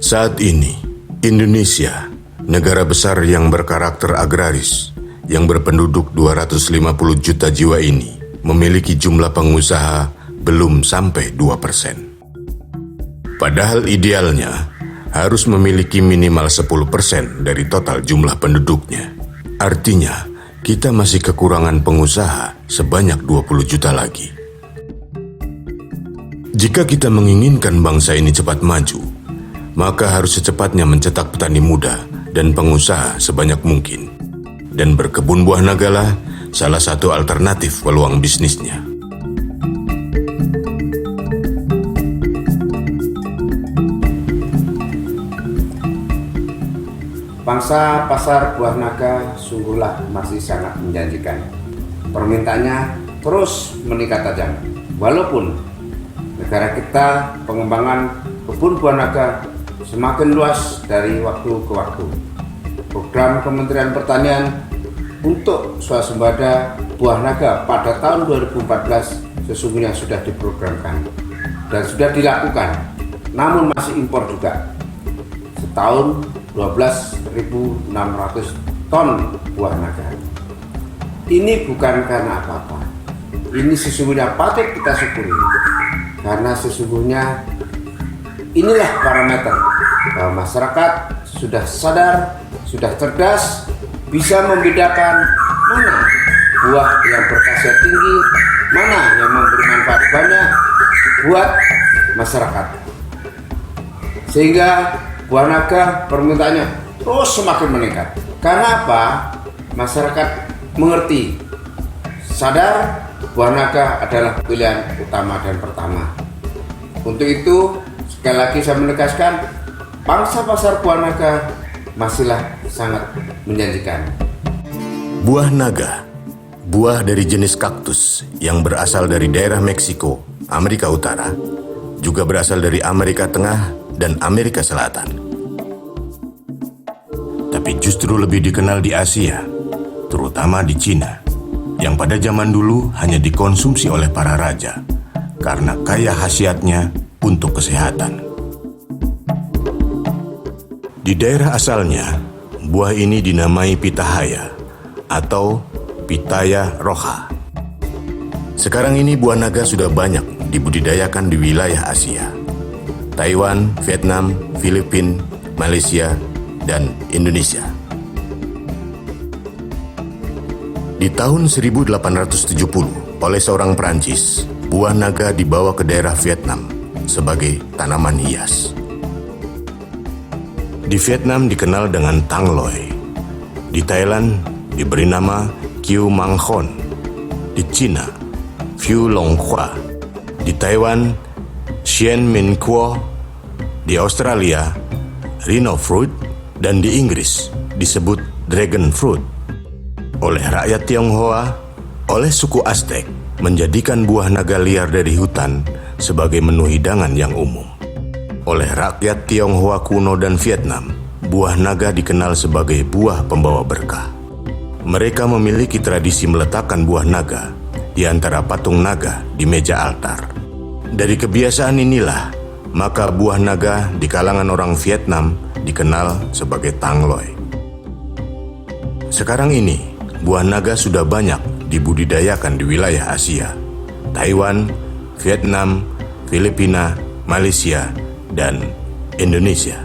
Saat ini, Indonesia, negara besar yang berkarakter agraris, yang berpenduduk 250 juta jiwa ini, memiliki jumlah pengusaha belum sampai 2%. Padahal idealnya, harus memiliki minimal 10% dari total jumlah penduduknya. Artinya, kita masih kekurangan pengusaha sebanyak 20 juta lagi. Jika kita menginginkan bangsa ini cepat maju, maka harus secepatnya mencetak petani muda dan pengusaha sebanyak mungkin. Dan berkebun buah naga lah salah satu alternatif peluang bisnisnya. Pangsa pasar buah naga sungguhlah masih sangat menjanjikan. Permintaannya terus meningkat tajam. Walaupun negara kita pengembangan kebun buah naga semakin luas dari waktu ke waktu. Program Kementerian Pertanian untuk swasembada buah naga pada tahun 2014 sesungguhnya sudah diprogramkan dan sudah dilakukan, namun masih impor juga. Setahun 12.600 ton buah naga. Ini bukan karena apa-apa. Ini sesungguhnya patut kita syukuri, karena sesungguhnya inilah parameter bahwa masyarakat sudah sadar, sudah cerdas, bisa membedakan mana buah yang berkhasiat tinggi, mana yang memberi manfaat banyak buat masyarakat. Sehingga buah naga permintaannya terus semakin meningkat. Karena apa? Masyarakat mengerti, sadar buah naga adalah pilihan utama dan pertama. Untuk itu, sekali lagi saya menegaskan, pangsa pasar buah naga masihlah sangat menjanjikan. Buah naga, buah dari jenis kaktus yang berasal dari daerah Meksiko, Amerika Utara, juga berasal dari Amerika Tengah dan Amerika Selatan. Tapi justru lebih dikenal di Asia, terutama di Cina, yang pada zaman dulu hanya dikonsumsi oleh para raja karena kaya khasiatnya untuk kesehatan. Di daerah asalnya, buah ini dinamai pitahaya atau pitaya roja. Sekarang ini buah naga sudah banyak dibudidayakan di wilayah Asia. Taiwan, Vietnam, Filipina, Malaysia, dan Indonesia. Di tahun 1870, oleh seorang Prancis, buah naga dibawa ke daerah Vietnam sebagai tanaman hias. Di Vietnam dikenal dengan Tang Loy. Di Thailand diberi nama Kieu Mang Khon. Di Cina, Phu Long Hua. Di Taiwan, Xian Min Kuo. Di Australia, Rhino Fruit. Dan di Inggris disebut Dragon Fruit. Oleh rakyat Tionghoa, oleh suku Aztec, menjadikan buah naga liar dari hutan sebagai menu hidangan yang umum. Oleh rakyat Tionghoa kuno dan Vietnam, buah naga dikenal sebagai buah pembawa berkah. Mereka memiliki tradisi meletakkan buah naga di antara patung naga di meja altar. Dari kebiasaan inilah, maka buah naga di kalangan orang Vietnam dikenal sebagai Tang Loy. Sekarang ini, buah naga sudah banyak dibudidayakan di wilayah Asia, Taiwan, Vietnam, Filipina, Malaysia, dan Indonesia.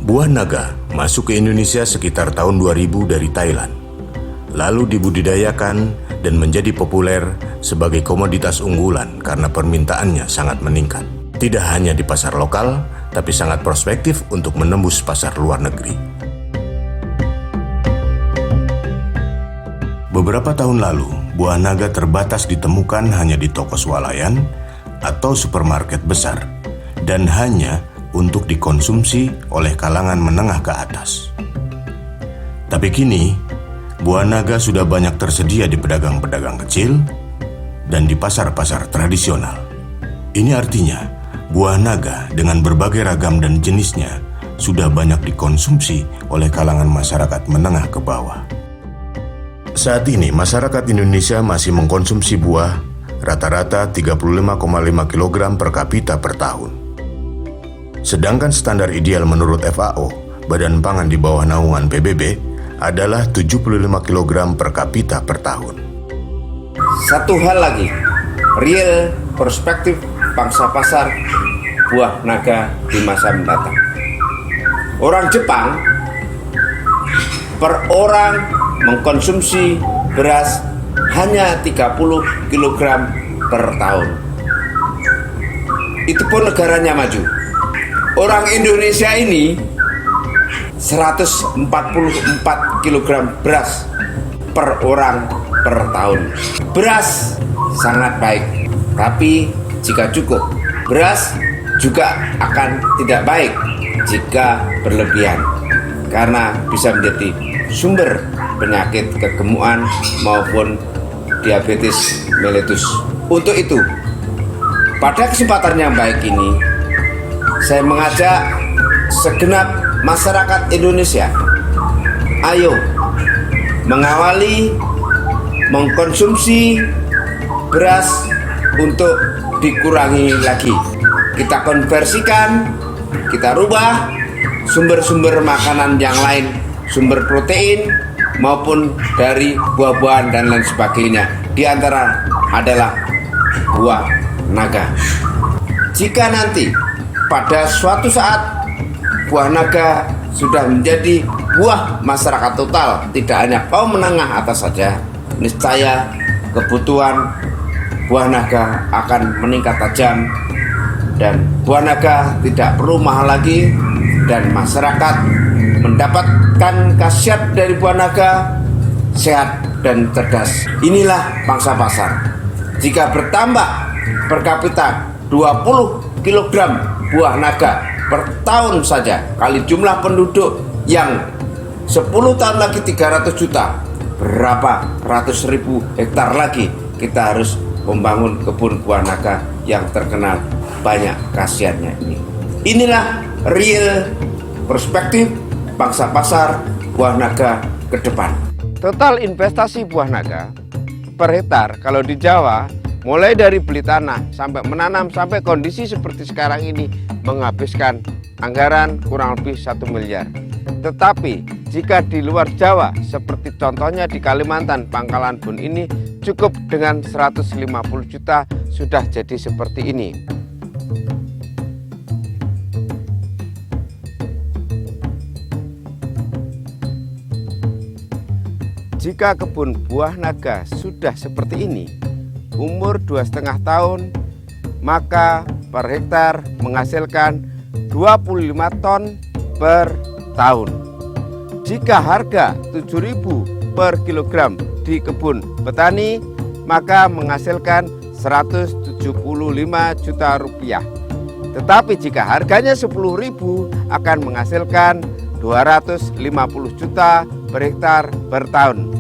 Buah naga masuk ke Indonesia sekitar tahun 2000 dari Thailand, lalu dibudidayakan dan menjadi populer sebagai komoditas unggulan karena permintaannya sangat meningkat. Tidak hanya di pasar lokal, tapi sangat prospektif untuk menembus pasar luar negeri. Beberapa tahun lalu, buah naga terbatas ditemukan hanya di toko swalayan atau supermarket besar, dan hanya untuk dikonsumsi oleh kalangan menengah ke atas. Tapi kini, buah naga sudah banyak tersedia di pedagang-pedagang kecil dan di pasar-pasar tradisional. Ini artinya, buah naga dengan berbagai ragam dan jenisnya sudah banyak dikonsumsi oleh kalangan masyarakat menengah ke bawah. Saat ini, masyarakat Indonesia masih mengkonsumsi buah rata-rata 35,5 kg per kapita per tahun. Sedangkan standar ideal menurut FAO, Badan Pangan di bawah naungan PBB, adalah 75 kg per kapita per tahun. Satu hal lagi, real perspektif pangsa pasar buah naga di masa mendatang. Orang Jepang per orang mengkonsumsi beras hanya 30 kg per tahun. Itu pun negaranya maju. Orang Indonesia ini 144 kg beras per orang per tahun. Beras sangat baik, tapi jika cukup, beras juga akan tidak baik jika berlebihan, karena bisa menjadi sumber penyakit kegemukan maupun diabetes mellitus. Untuk itu, pada kesempatan yang baik ini, saya mengajak segenap masyarakat Indonesia, ayo mengawali mengkonsumsi beras untuk dikurangi lagi. Kita konversikan, kita rubah sumber-sumber makanan yang lain, sumber protein maupun dari buah-buahan dan lain sebagainya. Di antara adalah buah naga. Jika nanti pada suatu saat buah naga sudah menjadi buah masyarakat total, tidak hanya kaum menengah atas saja, niscaya kebutuhan buah naga akan meningkat tajam, dan buah naga tidak perlu mahal lagi, dan masyarakat mendapatkan khasiat dari buah naga, sehat dan cerdas. Inilah pangsa pasar. Jika bertambah per kapita 20 kg buah naga per tahun saja, kali jumlah penduduk yang 10 tahun lagi 300 juta, berapa ratus ribu hektar lagi kita harus membangun kebun buah naga yang terkenal banyak khasiatnya ini. Inilah real perspektif pangsa pasar buah naga ke depan. Total investasi buah naga per hektar kalau di Jawa, mulai dari beli tanah sampai menanam sampai kondisi seperti sekarang ini, menghabiskan anggaran kurang lebih 1 miliar. Tetapi jika di luar Jawa, seperti contohnya di Kalimantan, Pangkalan Bun ini, cukup dengan 150 juta sudah jadi seperti ini. Jika kebun buah naga sudah seperti ini, umur 2,5 tahun, maka per hektar menghasilkan 25 ton per tahun. Jika harga 7.000 per kilogram di kebun petani, maka menghasilkan 175 juta rupiah. Tetapi jika harganya 10.000, akan menghasilkan 250 juta per hektar per tahun.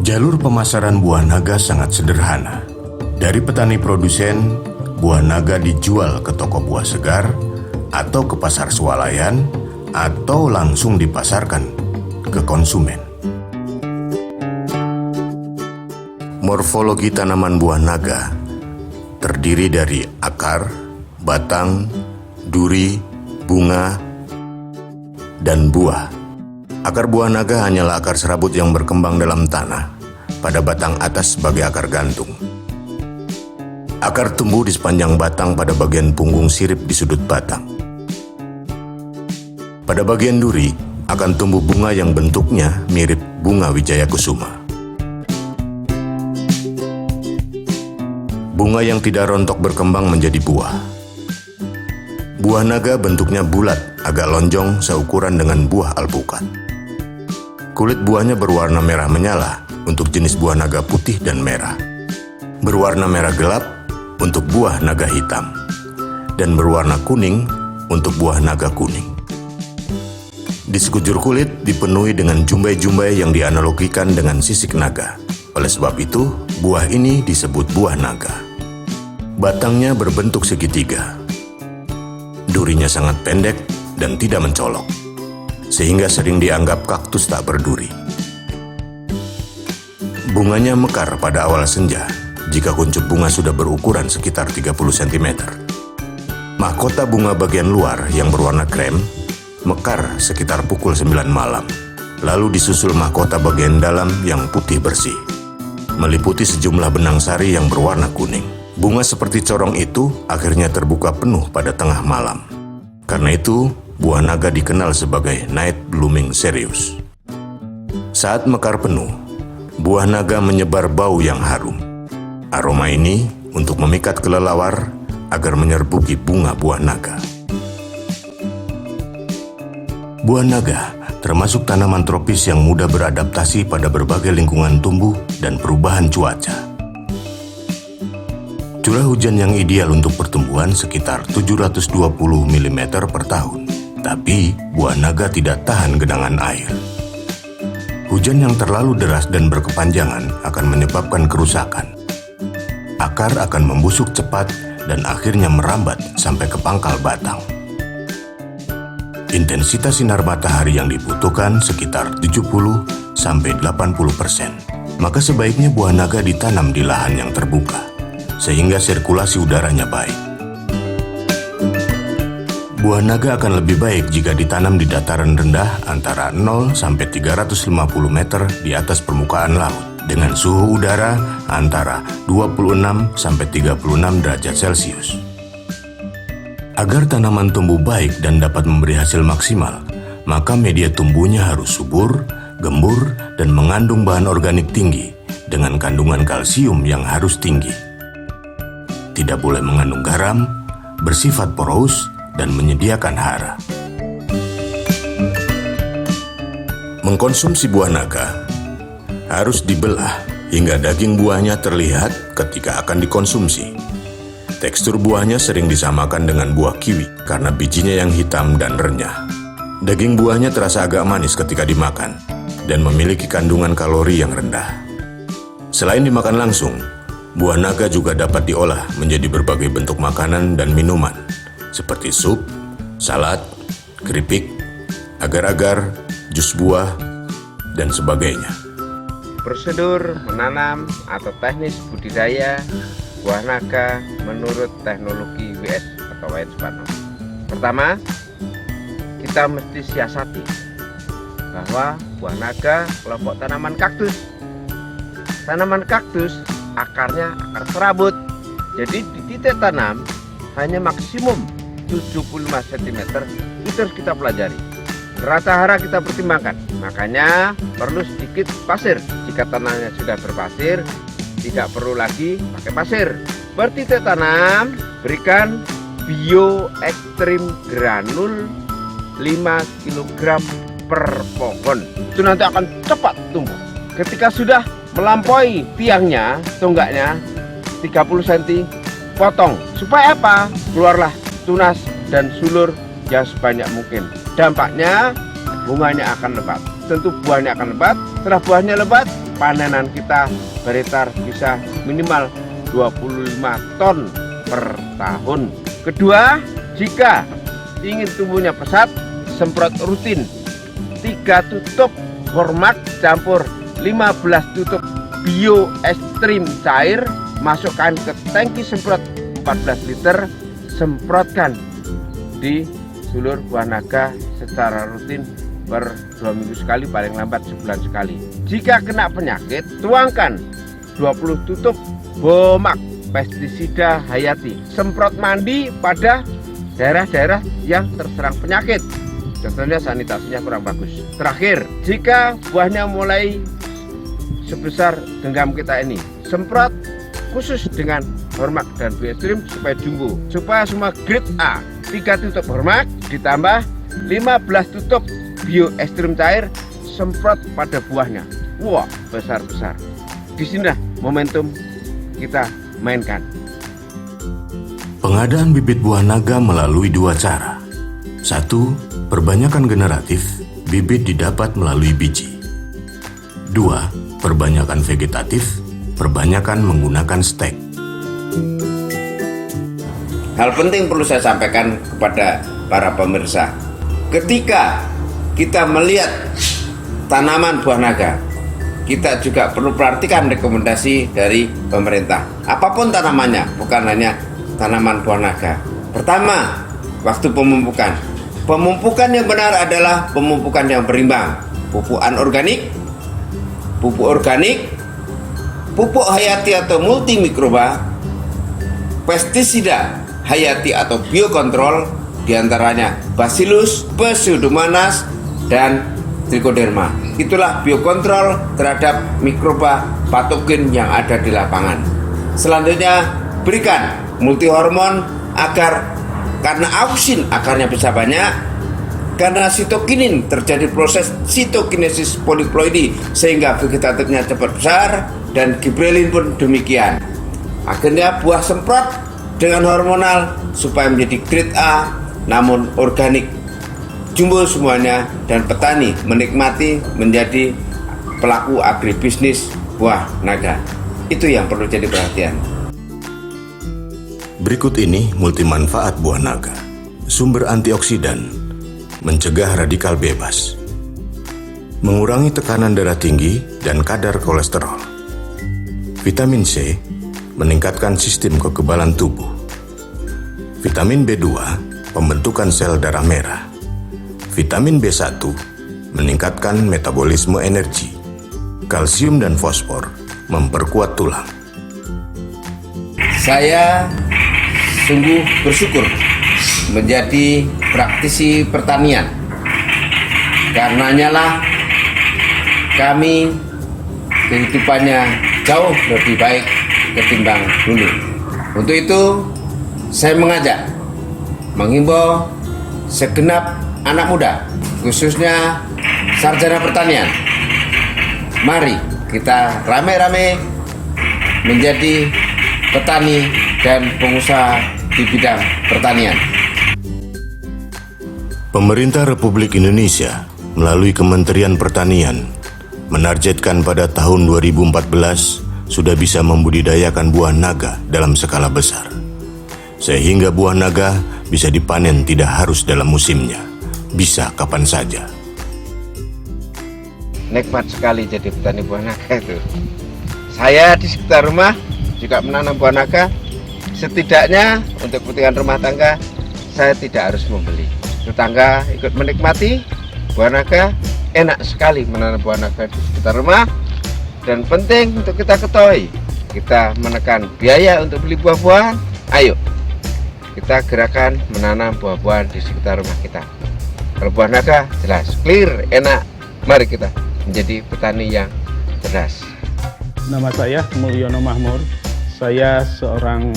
Jalur pemasaran buah naga sangat sederhana. Dari petani produsen, buah naga dijual ke toko buah segar, atau ke pasar swalayan, atau langsung dipasarkan ke konsumen. Morfologi tanaman buah naga terdiri dari akar, batang, duri, bunga, dan buah. Akar buah naga hanyalah akar serabut yang berkembang dalam tanah, pada batang atas sebagai akar gantung. Akar tumbuh di sepanjang batang pada bagian punggung sirip di sudut batang. Pada bagian duri akan tumbuh bunga yang bentuknya mirip bunga wijaya kusuma. Bunga yang tidak rontok berkembang menjadi buah. Buah naga bentuknya bulat, agak lonjong seukuran dengan buah alpukat. Kulit buahnya berwarna merah menyala untuk jenis buah naga putih dan merah, berwarna merah gelap untuk buah naga hitam, dan berwarna kuning untuk buah naga kuning. Di sekujur kulit dipenuhi dengan jumbai-jumbai yang dianalogikan dengan sisik naga. Oleh sebab itu, buah ini disebut buah naga. Batangnya berbentuk segitiga. Durinya sangat pendek dan tidak mencolok, sehingga sering dianggap kaktus tak berduri. Bunganya mekar pada awal senja jika kuncup bunga sudah berukuran sekitar 30 cm. Mahkota bunga bagian luar yang berwarna krem mekar sekitar pukul 9 malam. Lalu disusul mahkota bagian dalam yang putih bersih, meliputi sejumlah benang sari yang berwarna kuning. Bunga seperti corong itu akhirnya terbuka penuh pada tengah malam. Karena itu, buah naga dikenal sebagai night blooming serious. Saat mekar penuh, buah naga menyebar bau yang harum. Aroma ini untuk memikat kelelawar agar menyerbuki bunga buah naga. Buah naga termasuk tanaman tropis yang mudah beradaptasi pada berbagai lingkungan tumbuh dan perubahan cuaca. Curah hujan yang ideal untuk pertumbuhan sekitar 720 mm per tahun. Tapi, buah naga tidak tahan genangan air. Hujan yang terlalu deras dan berkepanjangan akan menyebabkan kerusakan. Akar akan membusuk cepat dan akhirnya merambat sampai ke pangkal batang. Intensitas sinar matahari yang dibutuhkan sekitar 70-80%. Maka sebaiknya buah naga ditanam di lahan yang terbuka, sehingga sirkulasi udaranya baik. Buah naga akan lebih baik jika ditanam di dataran rendah antara 0-350 meter di atas permukaan laut, dengan suhu udara antara 26-36 derajat Celcius. Agar tanaman tumbuh baik dan dapat memberi hasil maksimal, maka media tumbuhnya harus subur, gembur, dan mengandung bahan organik tinggi dengan kandungan kalsium yang harus tinggi. Tidak boleh mengandung garam, bersifat porous, dan menyediakan hara. Mengkonsumsi buah naga harus dibelah hingga daging buahnya terlihat ketika akan dikonsumsi. Tekstur buahnya sering disamakan dengan buah kiwi karena bijinya yang hitam dan renyah. Daging buahnya terasa agak manis ketika dimakan dan memiliki kandungan kalori yang rendah. Selain dimakan langsung, buah naga juga dapat diolah menjadi berbagai bentuk makanan dan minuman seperti sup, salad, keripik, agar-agar, jus buah, dan sebagainya. Prosedur menanam atau teknis budidaya buah naga menurut teknologi WS atau Wayan Suparno. Pertama, kita mesti siasati bahwa buah naga kelompok tanaman kaktus. Tanaman kaktus akarnya akar serabut. Jadi di titik tanam hanya maksimum 75 cm. Itu harus kita pelajari. Rata hara kita pertimbangkan. Makanya perlu sedikit pasir. Jika tanahnya sudah berpasir, tidak perlu lagi pakai pasir. Bertitik tanam, berikan bio ekstrim granul 5 kg per pohon. Itu nanti akan cepat tumbuh. Ketika sudah melampaui tiangnya, tonggaknya 30 cm, potong. Supaya apa? Keluarlah tunas dan sulur yang sebanyak mungkin. Dampaknya bunganya akan lebat. Tentu buahnya akan lebat. Setelah buahnya lebat, panenan kita beretar bisa minimal 25 ton per tahun. Kedua, jika ingin tumbuhnya pesat, semprot rutin 3 tutup hormak campur 15 tutup bio ekstrim cair, masukkan ke tangki semprot 14 liter, semprotkan di sulur buah naga secara rutin per 2 minggu sekali, paling lambat sebulan sekali. Jika kena penyakit, tuangkan 20 tutup bomak pestisida hayati, semprot mandi pada daerah-daerah yang terserang penyakit. Contohnya sanitasinya kurang bagus. Terakhir, jika buahnya mulai sebesar genggam kita ini, semprot khusus dengan hormak dan bioestrim supaya jumbo, supaya semua grade A. 3 tutup hormak ditambah 15 tutup bioestrim cair, semprot pada buahnya. Wah, besar-besar. Disinilah momentum kita mainkan. Pengadaan bibit buah naga melalui 2 cara. 1. Perbanyakan generatif, bibit didapat melalui biji. 2. Perbanyakan vegetatif, perbanyakan menggunakan stek. Hal penting perlu saya sampaikan kepada para pemirsa. Ketika kita melihat tanaman buah naga, kita juga perlu perhatikan rekomendasi dari pemerintah. Apapun tanamannya, bukan hanya tanaman buah naga. Pertama, waktu pemupukan. Pemupukan yang benar adalah pemupukan yang berimbang. Pupuk anorganik, pupuk organik, pupuk hayati atau multimikroba, pestisida hayati atau biokontrol, diantaranya Bacillus, Pseudomonas, dan Trichoderma. Itulah biokontrol terhadap mikroba patogen yang ada di lapangan. Selanjutnya, berikan multihormon agar karena auksin akarnya bisa banyak, karena sitokinin terjadi proses sitokinesis poliploidi sehingga vegetatifnya cepat besar, dan gibrelin pun demikian. Akhirnya buah semprot dengan hormonal supaya menjadi grade A namun organik. Jumbo semuanya dan petani menikmati menjadi pelaku agribisnis buah naga. Itu yang perlu jadi perhatian. Berikut ini multimanfaat buah naga. Sumber antioksidan, mencegah radikal bebas, mengurangi tekanan darah tinggi dan kadar kolesterol. Vitamin C, meningkatkan sistem kekebalan tubuh. Vitamin B2, pembentukan sel darah merah. Vitamin B1, meningkatkan metabolisme energi. Kalsium dan fosfor, memperkuat tulang. Saya sungguh bersyukur menjadi praktisi pertanian. Karenanya lah kami kehidupannya jauh lebih baik ketimbang dulu. Untuk itu saya menghimbau segenap anak muda, khususnya sarjana pertanian. Mari kita rame-rame menjadi petani dan pengusaha di bidang pertanian. Pemerintah Republik Indonesia melalui Kementerian Pertanian menargetkan pada tahun 2014 sudah bisa membudidayakan buah naga dalam skala besar, sehingga buah naga bisa dipanen tidak harus dalam musimnya, bisa kapan saja. Nikmat sekali jadi petani buah naga itu. Saya di sekitar rumah juga menanam buah naga. Setidaknya untuk kepentingan rumah tangga saya tidak harus membeli. Tetangga ikut menikmati buah naga. Enak sekali menanam buah naga di sekitar rumah. Dan penting untuk kita ketahui, kita menekan biaya untuk beli buah-buahan. Ayo kita gerakan menanam buah-buahan di sekitar rumah kita. Kalau buah naga jelas, clear, enak. Mari kita menjadi petani yang cerdas. Nama saya Mulyono Mahmur. Saya seorang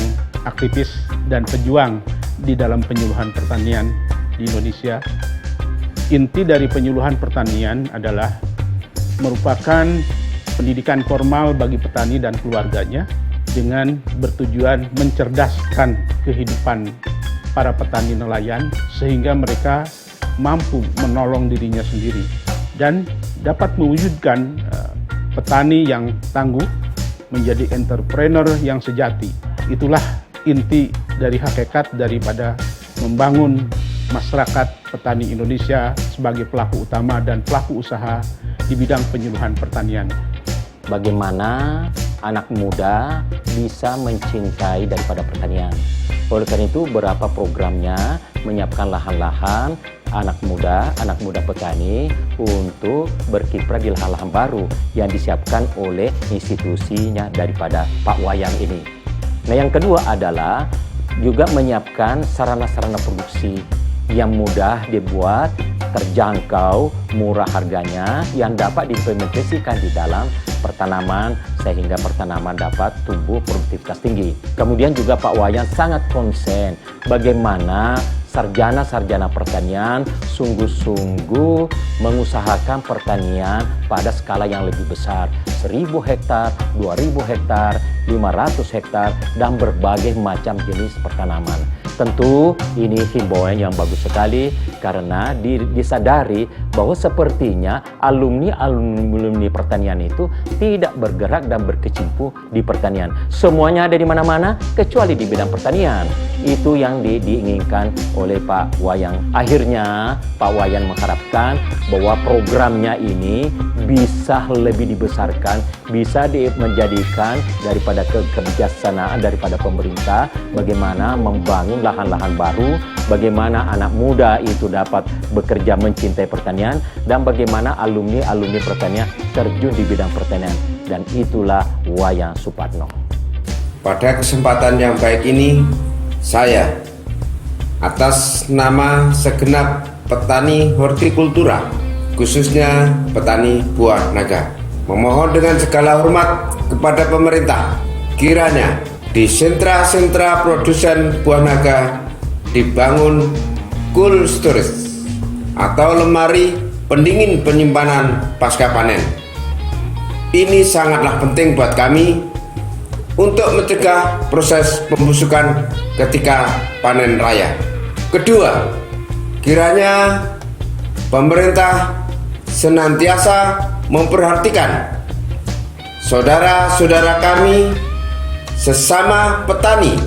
aktivis dan pejuang di dalam penyuluhan pertanian di Indonesia. Inti dari penyuluhan pertanian adalah merupakan pendidikan formal bagi petani dan keluarganya dengan bertujuan mencerdaskan kehidupan para petani nelayan sehingga mereka mampu menolong dirinya sendiri dan dapat mewujudkan petani yang tangguh menjadi entrepreneur yang sejati. Itulah inti dari hakikat daripada membangun masyarakat petani Indonesia sebagai pelaku utama dan pelaku usaha di bidang penyuluhan pertanian. Bagaimana anak muda bisa mencintai daripada pertanian. Oleh karena itu, beberapa programnya menyiapkan lahan-lahan anak muda petani untuk berkiprah di lahan-lahan baru yang disiapkan oleh institusinya daripada Pak Wayang ini. Nah, yang kedua adalah juga menyiapkan sarana-sarana produksi yang mudah dibuat, terjangkau, murah harganya, yang dapat diimplementasikan di dalam pertanaman sehingga pertanaman dapat tumbuh produktivitas tinggi. Kemudian juga Pak Wayan sangat konsen bagaimana sarjana-sarjana pertanian sungguh-sungguh mengusahakan pertanian pada skala yang lebih besar, 1.000 hektar, 2.000 hektar, 500 hektar, dan berbagai macam jenis pertanaman. Tentu ini himbauan yang bagus sekali karena disadari bahwa sepertinya alumni pertanian itu tidak bergerak dan berkecimpung di pertanian. Semuanya ada di mana-mana kecuali di bidang pertanian. Itu yang diinginkan oleh Pak Wayan. Akhirnya Pak Wayan mengharapkan bahwa programnya ini bisa lebih dibesarkan, bisa menjadikan daripada kebijaksanaan daripada pemerintah bagaimana membangun lahan-lahan baru, bagaimana anak muda itu dapat bekerja mencintai pertanian, dan bagaimana alumni pertanian terjun di bidang pertanian. Dan itulah Wayan Supatno. Pada kesempatan yang baik ini, saya atas nama segenap petani hortikultura, khususnya petani buah naga, memohon dengan segala hormat kepada pemerintah, kiranya di sentra-sentra produsen buah naga dibangun cold storage atau lemari pendingin penyimpanan pasca panen. Ini sangatlah penting buat kami untuk mencegah proses pembusukan ketika panen raya. Kedua, kiranya pemerintah senantiasa memperhatikan saudara-saudara kami sesama petani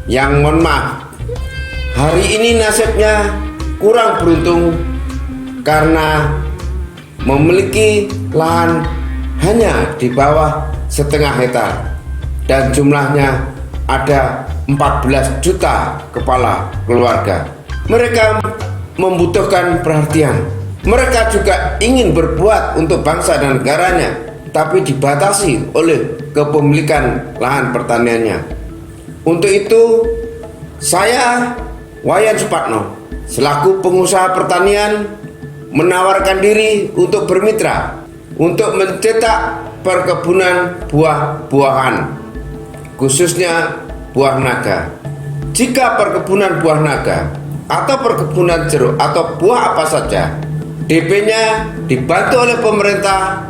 yang, mohon maaf, hari ini nasibnya kurang beruntung karena memiliki lahan hanya di bawah setengah hektar dan jumlahnya ada 14 juta kepala keluarga. Mereka membutuhkan perhatian. Mereka juga ingin berbuat untuk bangsa dan negaranya, tapi dibatasi oleh kepemilikan lahan pertaniannya. Untuk itu, saya Wayan Supatno selaku pengusaha pertanian menawarkan diri untuk bermitra untuk mencetak perkebunan buah-buahan, khususnya buah naga. Jika perkebunan buah naga atau perkebunan jeruk atau buah apa saja, DP-nya dibantu oleh pemerintah,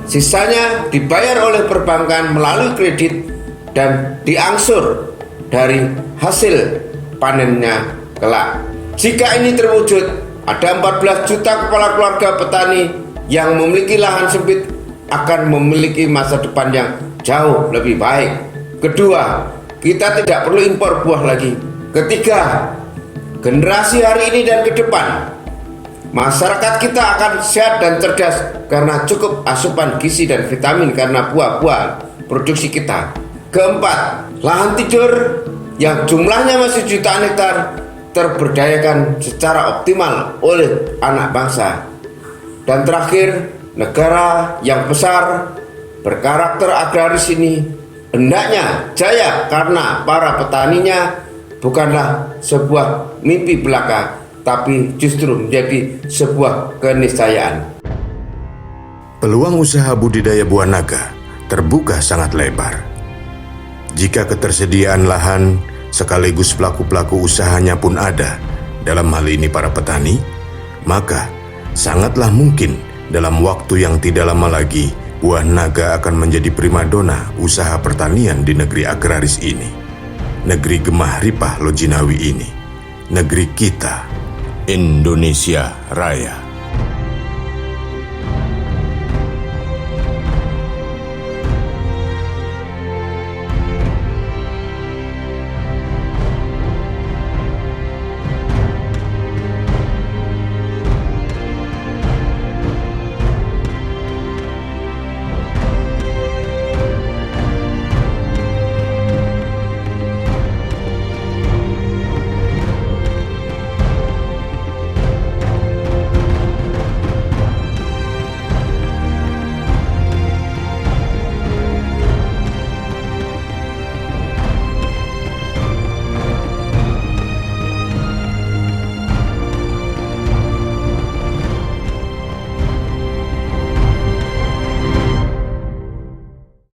sisanya dibayar oleh perbankan melalui kredit dan diangsur dari hasil panennya kelak. Jika ini terwujud, ada 14 juta kepala keluarga petani yang memiliki lahan sempit akan memiliki masa depan yang jauh lebih baik. Kedua, kita tidak perlu impor buah lagi. Ketiga, generasi hari ini dan ke depan, masyarakat kita akan sehat dan cerdas karena cukup asupan gizi dan vitamin karena buah-buah produksi kita. Keempat, lahan tidur yang jumlahnya masih jutaan hektar terberdayakan secara optimal oleh anak bangsa. Dan terakhir, negara yang besar berkarakter agraris ini hendaknya jaya karena para petaninya bukanlah sebuah mimpi belaka, tapi justru menjadi sebuah keniscayaan. Peluang usaha budidaya buah naga terbuka sangat lebar. Jika ketersediaan lahan sekaligus pelaku-pelaku usahanya pun ada, dalam hal ini para petani, maka sangatlah mungkin dalam waktu yang tidak lama lagi buah naga akan menjadi primadona usaha pertanian di negeri agraris ini, negeri Gemah Ripah Lojinawi ini, negeri kita, Indonesia Raya.